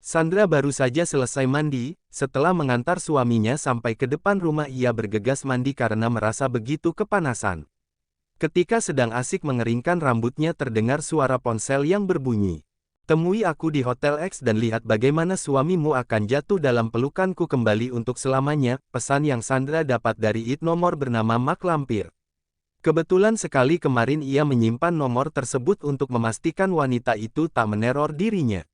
Sandra baru saja selesai mandi, setelah mengantar suaminya sampai ke depan rumah ia bergegas mandi karena merasa begitu kepanasan. Ketika sedang asik mengeringkan rambutnya terdengar suara ponsel yang berbunyi. Temui aku di Hotel X dan lihat bagaimana suamimu akan jatuh dalam pelukanku kembali untuk selamanya, pesan yang Sandra dapat dari IT nomor bernama Mak Lampir. Kebetulan sekali kemarin ia menyimpan nomor tersebut untuk memastikan wanita itu tak meneror dirinya.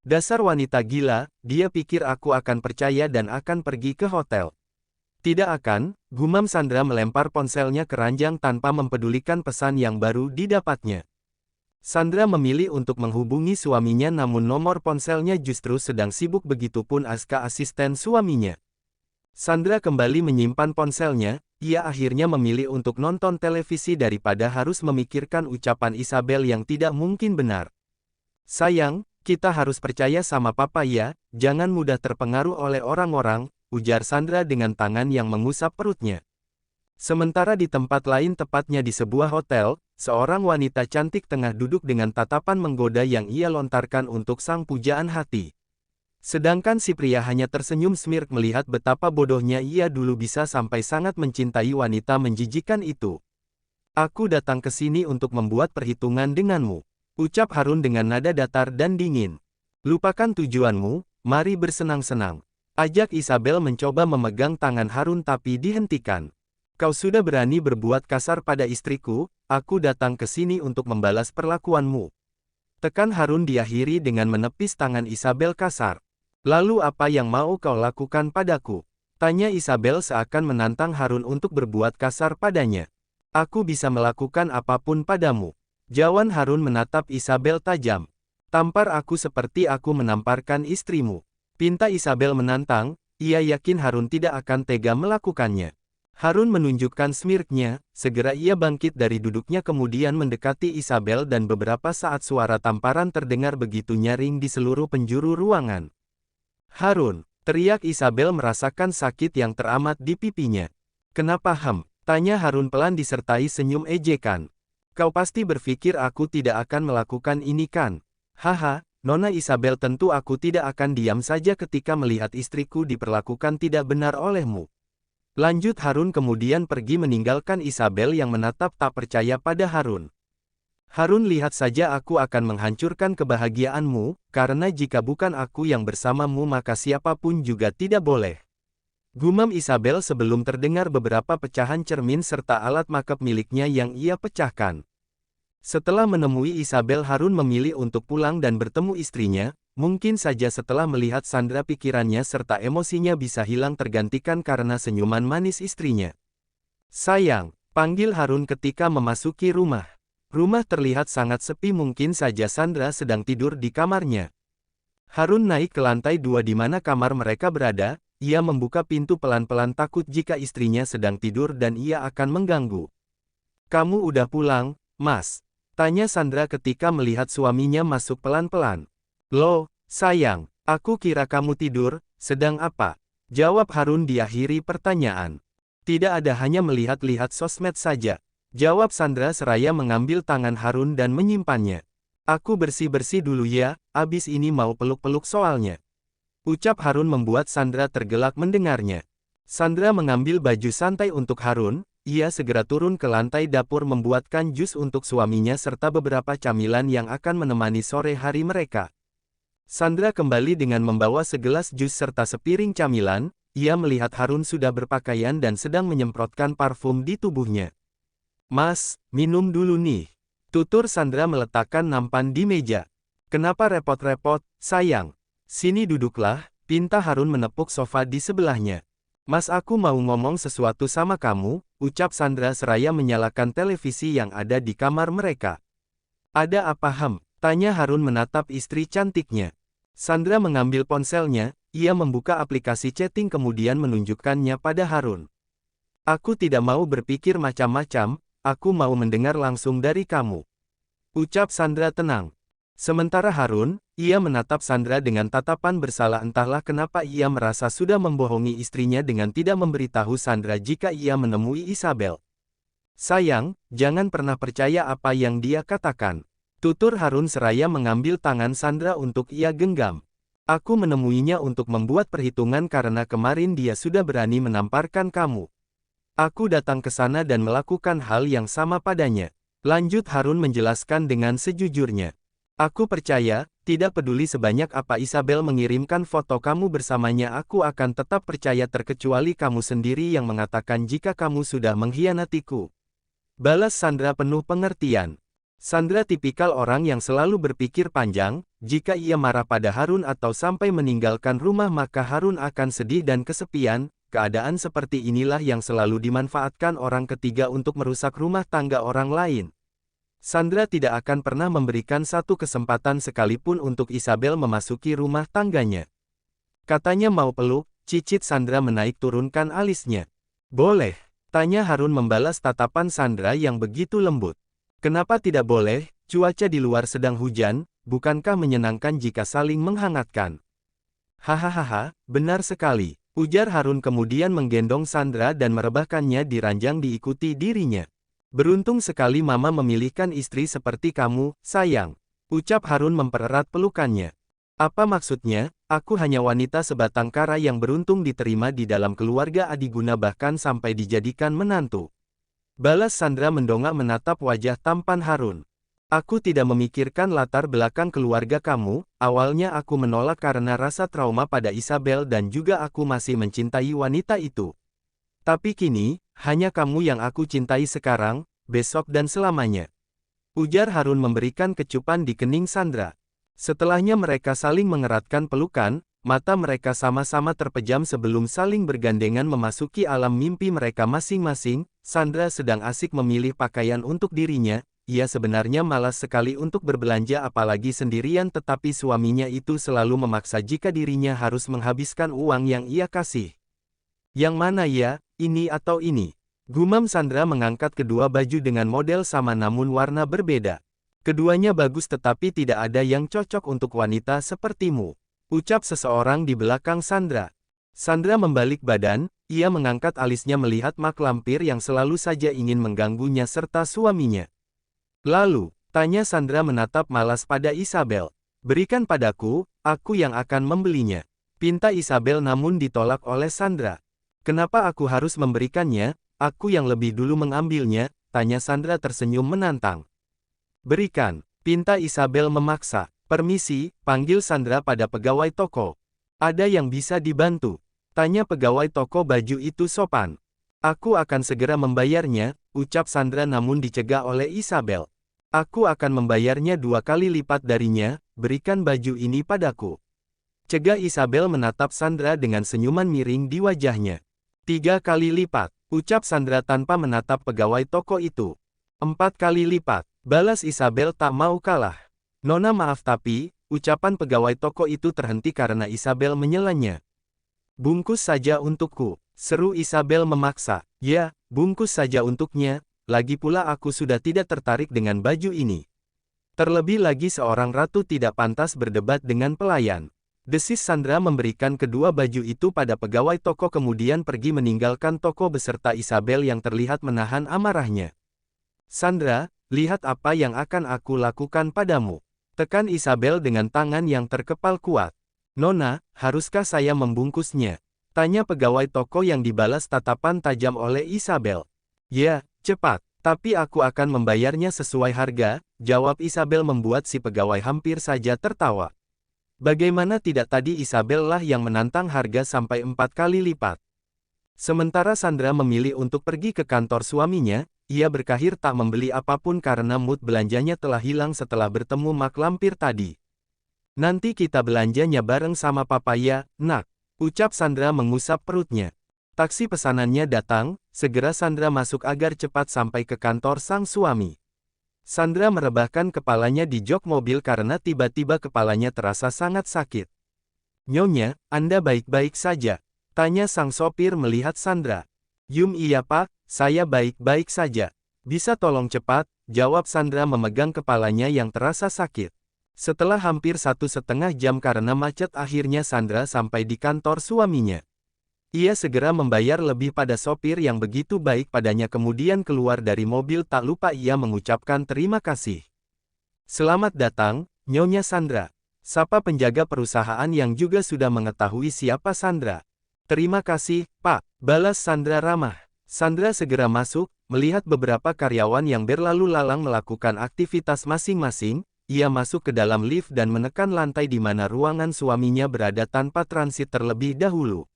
Dasar wanita gila, dia pikir aku akan percaya dan akan pergi ke hotel. Tidak akan, gumam Sandra melempar ponselnya ke ranjang tanpa mempedulikan pesan yang baru didapatnya. Sandra memilih untuk menghubungi suaminya namun nomor ponselnya justru sedang sibuk begitupun Aska asisten suaminya. Sandra kembali menyimpan ponselnya, ia akhirnya memilih untuk nonton televisi daripada harus memikirkan ucapan Isabel yang tidak mungkin benar. Sayang, kita harus percaya sama papa ya, jangan mudah terpengaruh oleh orang-orang, ujar Sandra dengan tangan yang mengusap perutnya. Sementara di tempat lain tepatnya di sebuah hotel, seorang wanita cantik tengah duduk dengan tatapan menggoda yang ia lontarkan untuk sang pujaan hati. Sedangkan si pria hanya tersenyum smirk melihat betapa bodohnya ia dulu bisa sampai sangat mencintai wanita menjijikan itu. Aku datang ke sini untuk membuat perhitungan denganmu, ucap Harun dengan nada datar dan dingin. Lupakan tujuanmu, mari bersenang-senang. Ajak Isabel mencoba memegang tangan Harun tapi dihentikan. Kau sudah berani berbuat kasar pada istriku, aku datang ke sini untuk membalas perlakuanmu. Tekan Harun diakhiri dengan menepis tangan Isabel kasar. Lalu apa yang mau kau lakukan padaku? Tanya Isabel seakan menantang Harun untuk berbuat kasar padanya. Aku bisa melakukan apapun padamu. Jawab Harun menatap Isabel tajam. Tampar aku seperti aku menamparkan istrimu. Pinta Isabel menantang, ia yakin Harun tidak akan tega melakukannya. Harun menunjukkan smirknya, segera ia bangkit dari duduknya kemudian mendekati Isabel dan beberapa saat suara tamparan terdengar begitu nyaring di seluruh penjuru ruangan. Harun, teriak Isabel merasakan sakit yang teramat di pipinya. Kenapa tanya Harun pelan disertai senyum ejekan. Kau pasti berpikir aku tidak akan melakukan ini kan? Haha. Nona Isabel, tentu aku tidak akan diam saja ketika melihat istriku diperlakukan tidak benar olehmu. Lanjut Harun kemudian pergi meninggalkan Isabel yang menatap tak percaya pada Harun. Harun, lihat saja aku akan menghancurkan kebahagiaanmu, karena jika bukan aku yang bersamamu maka siapapun juga tidak boleh. Gumam Isabel sebelum terdengar beberapa pecahan cermin serta alat makeup miliknya yang ia pecahkan. Setelah menemui Isabel, Harun memilih untuk pulang dan bertemu istrinya, mungkin saja setelah melihat Sandra pikirannya serta emosinya bisa hilang tergantikan karena senyuman manis istrinya. Sayang, panggil Harun ketika memasuki rumah. Rumah terlihat sangat sepi, mungkin saja Sandra sedang tidur di kamarnya. Harun naik ke lantai 2 di mana kamar mereka berada, ia membuka pintu pelan-pelan takut jika istrinya sedang tidur dan ia akan mengganggu. Kamu udah pulang, Mas? Tanya Sandra ketika melihat suaminya masuk pelan-pelan. Loh, sayang, aku kira kamu tidur, sedang apa? Jawab Harun diakhiri pertanyaan. Tidak ada, hanya melihat-lihat sosmed saja. Jawab Sandra seraya mengambil tangan Harun dan menyimpannya. Aku bersih-bersih dulu ya, abis ini mau peluk-peluk soalnya. Ucap Harun membuat Sandra tergelak mendengarnya. Sandra mengambil baju santai untuk Harun. Ia segera turun ke lantai dapur membuatkan jus untuk suaminya serta beberapa camilan yang akan menemani sore hari mereka. Sandra kembali dengan membawa segelas jus serta sepiring camilan. Ia melihat Harun sudah berpakaian dan sedang menyemprotkan parfum di tubuhnya. Mas, minum dulu nih. Tutur Sandra meletakkan nampan di meja. Kenapa repot-repot, sayang? Sini duduklah, pinta Harun menepuk sofa di sebelahnya. Mas, aku mau ngomong sesuatu sama kamu, ucap Sandra seraya menyalakan televisi yang ada di kamar mereka. Ada apa tanya Harun menatap istri cantiknya. Sandra mengambil ponselnya, ia membuka aplikasi chatting kemudian menunjukkannya pada Harun. Aku tidak mau berpikir macam-macam, aku mau mendengar langsung dari kamu. Ucap Sandra tenang. Sementara Harun, ia menatap Sandra dengan tatapan bersalah, entahlah kenapa ia merasa sudah membohongi istrinya dengan tidak memberitahu Sandra jika ia menemui Isabel. Sayang, jangan pernah percaya apa yang dia katakan. Tutur Harun seraya mengambil tangan Sandra untuk ia genggam. Aku menemuinya untuk membuat perhitungan karena kemarin dia sudah berani menamparkan kamu. Aku datang ke sana dan melakukan hal yang sama padanya. Lanjut Harun menjelaskan dengan sejujurnya. Aku percaya, tidak peduli sebanyak apa Isabel mengirimkan foto kamu bersamanya, aku akan tetap percaya terkecuali kamu sendiri yang mengatakan jika kamu sudah mengkhianatiku. Balas Sandra penuh pengertian. Sandra tipikal orang yang selalu berpikir panjang, jika ia marah pada Harun atau sampai meninggalkan rumah maka Harun akan sedih dan kesepian. Keadaan seperti inilah yang selalu dimanfaatkan orang ketiga untuk merusak rumah tangga orang lain. Sandra tidak akan pernah memberikan satu kesempatan sekalipun untuk Isabel memasuki rumah tangganya. Katanya mau peluk, cicit Sandra menaik turunkan alisnya. Boleh, tanya Harun membalas tatapan Sandra yang begitu lembut. Kenapa tidak boleh? Cuaca di luar sedang hujan, bukankah menyenangkan jika saling menghangatkan? Hahaha, benar sekali, ujar Harun kemudian menggendong Sandra dan merebahkannya di ranjang diikuti dirinya. Beruntung sekali mama memilihkan istri seperti kamu, sayang, ucap Harun mempererat pelukannya. Apa maksudnya? Aku hanya wanita sebatang kara yang beruntung diterima di dalam keluarga Adiguna bahkan sampai dijadikan menantu. Balas Sandra mendongak menatap wajah tampan Harun. Aku tidak memikirkan latar belakang keluarga kamu, awalnya aku menolak karena rasa trauma pada Isabel dan juga aku masih mencintai wanita itu. Tapi kini, hanya kamu yang aku cintai sekarang, besok dan selamanya. Ujar Harun memberikan kecupan di kening Sandra. Setelahnya mereka saling mengeratkan pelukan, mata mereka sama-sama terpejam sebelum saling bergandengan memasuki alam mimpi mereka masing-masing. Sandra sedang asik memilih pakaian untuk dirinya, ia sebenarnya malas sekali untuk berbelanja apalagi sendirian tetapi suaminya itu selalu memaksa jika dirinya harus menghabiskan uang yang ia kasih. Yang mana ya, ini atau ini? Gumam Sandra mengangkat kedua baju dengan model sama namun warna berbeda. Keduanya bagus tetapi tidak ada yang cocok untuk wanita sepertimu, ucap seseorang di belakang Sandra. Sandra membalik badan, ia mengangkat alisnya melihat mak lampir yang selalu saja ingin mengganggunya serta suaminya. Lalu, tanya Sandra menatap malas pada Isabel. Berikan padaku, aku yang akan membelinya. Pinta Isabel namun ditolak oleh Sandra. Kenapa aku harus memberikannya? Aku yang lebih dulu mengambilnya, tanya Sandra tersenyum menantang. Berikan, pinta Isabel memaksa. Permisi, panggil Sandra pada pegawai toko. Ada yang bisa dibantu? Tanya pegawai toko baju itu sopan. Aku akan segera membayarnya, ucap Sandra namun dicegah oleh Isabel. Aku akan membayarnya 2 kali lipat darinya, berikan baju ini padaku. Cegah Isabel menatap Sandra dengan senyuman miring di wajahnya. 3 kali lipat, ucap Sandra tanpa menatap pegawai toko itu. 4 kali lipat, balas Isabel tak mau kalah. Nona maaf tapi, ucapan pegawai toko itu terhenti karena Isabel menyelanya. Bungkus saja untukku, seru Isabel memaksa. Ya, bungkus saja untuknya, lagi pula aku sudah tidak tertarik dengan baju ini. Terlebih lagi seorang ratu tidak pantas berdebat dengan pelayan. Desis Sandra memberikan kedua baju itu pada pegawai toko kemudian pergi meninggalkan toko beserta Isabel yang terlihat menahan amarahnya. Sandra, lihat apa yang akan aku lakukan padamu. Tekan Isabel dengan tangan yang terkepal kuat. Nona, haruskah saya membungkusnya? Tanya pegawai toko yang dibalas tatapan tajam oleh Isabel. Ya, cepat, tapi aku akan membayarnya sesuai harga, jawab Isabel membuat si pegawai hampir saja tertawa. Bagaimana tidak tadi Isabel lah yang menantang harga sampai 4 kali lipat. Sementara Sandra memilih untuk pergi ke kantor suaminya, ia berkahir tak membeli apapun karena mood belanjanya telah hilang setelah bertemu mak lampir tadi. Nanti kita belanjanya bareng sama papa ya, nak, ucap Sandra mengusap perutnya. Taksi pesanannya datang, segera Sandra masuk agar cepat sampai ke kantor sang suami. Sandra merebahkan kepalanya di jok mobil karena tiba-tiba kepalanya terasa sangat sakit. Nyonya, Anda baik-baik saja? Tanya sang sopir melihat Sandra. Iya pak, saya baik-baik saja. Bisa tolong cepat, jawab Sandra memegang kepalanya yang terasa sakit. Setelah hampir 1,5 jam karena macet akhirnya Sandra sampai di kantor suaminya. Ia segera membayar lebih pada sopir yang begitu baik padanya kemudian keluar dari mobil tak lupa ia mengucapkan terima kasih. Selamat datang, Nyonya Sandra. Sapa penjaga perusahaan yang juga sudah mengetahui siapa Sandra. Terima kasih, Pak, balas Sandra ramah. Sandra segera masuk, melihat beberapa karyawan yang berlalu lalang melakukan aktivitas masing-masing. Ia masuk ke dalam lift dan menekan lantai di mana ruangan suaminya berada tanpa transit terlebih dahulu.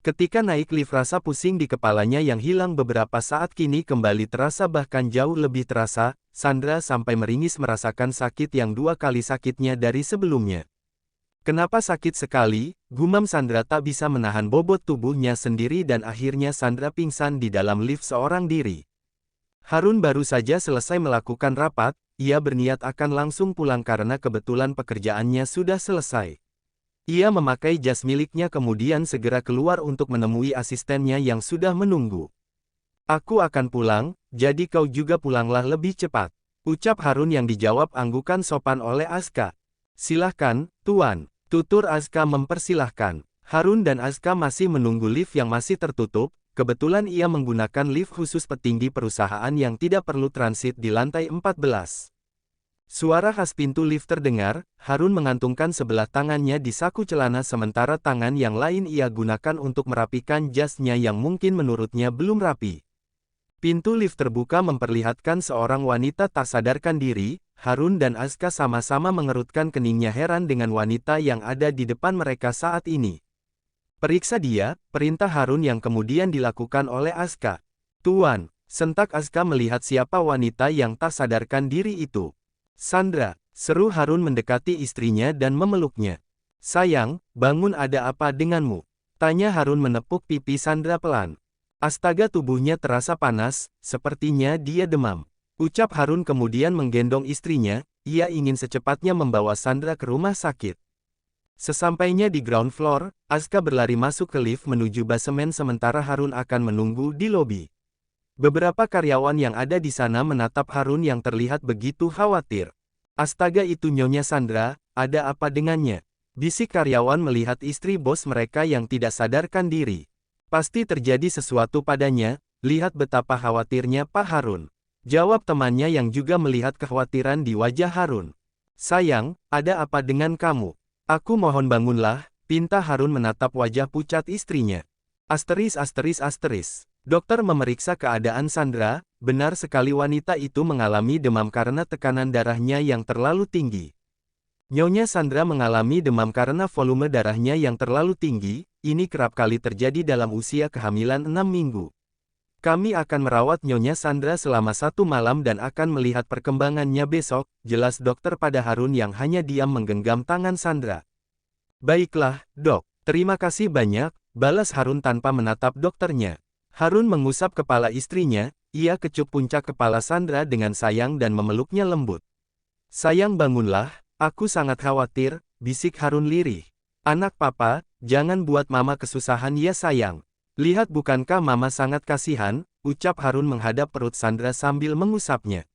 Ketika naik lift rasa pusing di kepalanya yang hilang beberapa saat kini kembali terasa bahkan jauh lebih terasa. Sandra sampai meringis merasakan sakit yang 2 kali sakitnya dari sebelumnya. Kenapa sakit sekali? Gumam Sandra tak bisa menahan bobot tubuhnya sendiri dan akhirnya Sandra pingsan di dalam lift seorang diri. Harun baru saja selesai melakukan rapat, ia berniat akan langsung pulang karena kebetulan pekerjaannya sudah selesai. Ia memakai jas miliknya kemudian segera keluar untuk menemui asistennya yang sudah menunggu. Aku akan pulang, jadi kau juga pulanglah lebih cepat, ucap Harun yang dijawab anggukan sopan oleh Aska. Silahkan, Tuan, tutur Aska mempersilahkan. Harun dan Aska masih menunggu lift yang masih tertutup, kebetulan ia menggunakan lift khusus petinggi perusahaan yang tidak perlu transit di lantai 14. Suara khas pintu lift terdengar, Harun mengantungkan sebelah tangannya di saku celana sementara tangan yang lain ia gunakan untuk merapikan jasnya yang mungkin menurutnya belum rapi. Pintu lift terbuka memperlihatkan seorang wanita tak sadarkan diri. Harun dan Aska sama-sama mengerutkan keningnya heran dengan wanita yang ada di depan mereka saat ini. Periksa dia, perintah Harun yang kemudian dilakukan oleh Aska. Tuan, sentak Aska melihat siapa wanita yang tak sadarkan diri itu. Sandra, seru Harun mendekati istrinya dan memeluknya. Sayang, bangun, ada apa denganmu? Tanya Harun menepuk pipi Sandra pelan. Astaga, tubuhnya terasa panas, sepertinya dia demam. Ucap Harun kemudian menggendong istrinya, ia ingin secepatnya membawa Sandra ke rumah sakit. Sesampainya di ground floor, Aska berlari masuk ke lift menuju basemen sementara Harun akan menunggu di lobi. Beberapa karyawan yang ada di sana menatap Harun yang terlihat begitu khawatir. Astaga, itu Nyonya Sandra, ada apa dengannya? Bisik karyawan melihat istri bos mereka yang tidak sadarkan diri. Pasti terjadi sesuatu padanya, lihat betapa khawatirnya Pak Harun. Jawab temannya yang juga melihat kekhawatiran di wajah Harun. Sayang, ada apa dengan kamu? Aku mohon bangunlah, pinta Harun menatap wajah pucat istrinya. Asteris. Dokter memeriksa keadaan Sandra, benar sekali wanita itu mengalami demam karena tekanan darahnya yang terlalu tinggi. Nyonya Sandra mengalami demam karena volume darahnya yang terlalu tinggi, ini kerap kali terjadi dalam usia kehamilan 6 minggu. Kami akan merawat Nyonya Sandra selama 1 malam dan akan melihat perkembangannya besok, jelas dokter pada Harun yang hanya diam menggenggam tangan Sandra. Baiklah, dok, terima kasih banyak, balas Harun tanpa menatap dokternya. Harun mengusap kepala istrinya, ia kecup puncak kepala Sandra dengan sayang dan memeluknya lembut. Sayang, bangunlah. Aku sangat khawatir, bisik Harun lirih. Anak papa, jangan buat mama kesusahan ya sayang. Lihat bukankah mama sangat kasihan, ucap Harun menghadap perut Sandra sambil mengusapnya.